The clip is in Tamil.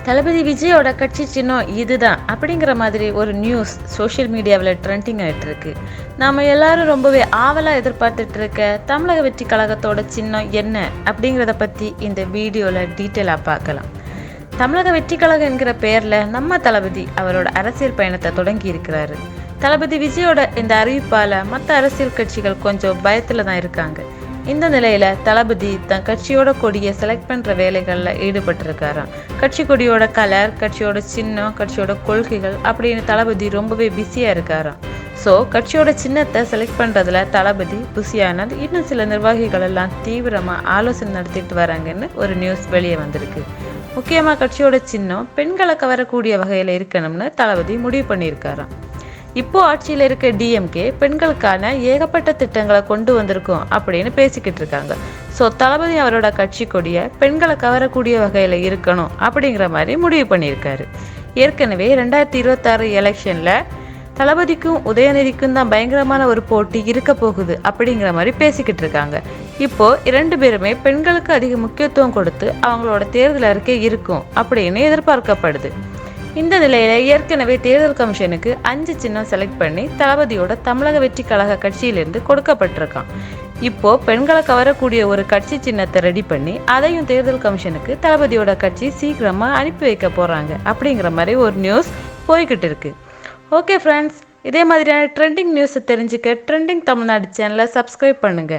தளபதி விஜயோட கட்சி சின்னம் இதுதான் அப்படிங்கிற மாதிரி ஒரு நியூஸ் சோஷியல் மீடியாவில் ட்ரெண்டிங் ஆகிட்டு இருக்கு. நாம் எல்லாரும் ரொம்பவே ஆவலாக எதிர்பார்த்துட்டு இருக்க தமிழக வெற்றி கழகத்தோட சின்னம் என்ன அப்படிங்கிறத பற்றி இந்த வீடியோவில் டீட்டெயிலாக பார்க்கலாம். தமிழக வெற்றி கழகம் என்கிற பெயரில் நம்ம தளபதி அவரோட அரசியல் பயணத்தை தொடங்கி இருக்கிறாரு. தளபதி விஜயோட இந்த அறிவிப்பால் மற்ற அரசியல் கட்சிகள் கொஞ்சம் பயத்தில் தான் இருக்காங்க. இந்த நிலையில தளபதி தன் கட்சியோட கொடியை செலக்ட் பண்ற வேலைகள்ல ஈடுபட்டிருக்காராம். கட்சி கொடியோட கலர், கட்சியோட சின்னம், கட்சியோட கொள்கைகள் அப்படின்னு தளபதி ரொம்பவே பிஸியா இருக்காராம். ஸோ கட்சியோட சின்னத்தை செலக்ட் பண்றதுல தளபதி பிஸியானால் இன்னும் சில நிர்வாகிகள் எல்லாம் தீவிரமா ஆலோசனை நடத்திட்டு வராங்கன்னு ஒரு நியூஸ் வெளியே வந்திருக்கு. முக்கியமா கட்சியோட சின்னம் பெண்களை கவரக்கூடிய வகையில இருக்கணும்னு தளபதி முடிவு பண்ணியிருக்காராம். இப்போ ஆட்சியில் இருக்க டிஎம்கே பெண்களுக்கான ஏகப்பட்ட திட்டங்களை கொண்டு வந்திருக்கோம் அப்படின்னு பேசிக்கிட்டு இருக்காங்க. ஸோ தளபதி அவரோட கட்சி கொடியை பெண்களை கவரக்கூடிய வகையில் இருக்கணும் அப்படிங்கிற மாதிரி முடிவு பண்ணியிருக்காரு. ஏற்கனவே 2026 எலெக்ஷனில் தளபதிக்கும் உதயநிதிக்கும் தான் பயங்கரமான ஒரு போட்டி இருக்க போகுது அப்படிங்கிற மாதிரி பேசிக்கிட்டு இருக்காங்க. இப்போ 2 பேருமே பெண்களுக்கு அதிக முக்கியத்துவம் கொடுத்து அவங்களோட தேர்தல் அறிக்கை இருக்கும் அப்படின்னு எதிர்பார்க்கப்படுது. இந்த நிலையில ஏற்கனவே தேர்தல் கமிஷனுக்கு 5 சின்னம் செலக்ட் பண்ணி தளபதியோட தமிழக வெற்றி கழக கட்சியிலிருந்து கொடுக்கப்பட்டிருக்கான். இப்போ பெண்களை கவரக்கூடிய ஒரு கட்சி சின்னத்தை ரெடி பண்ணி அதையும் தேர்தல் கமிஷனுக்கு தளபதியோட கட்சி சீக்கிரமா அனுப்பி வைக்க போறாங்க அப்படிங்கிற மாதிரி ஒரு நியூஸ் போய்கிட்டு இருக்கு. ஓகே ஃப்ரெண்ட்ஸ், இதே மாதிரியான ட்ரெண்டிங் நியூஸை தெரிஞ்சுக்க ட்ரெண்டிங் தமிழ்நாடு சேனலை சப்ஸ்கிரைப் பண்ணுங்க.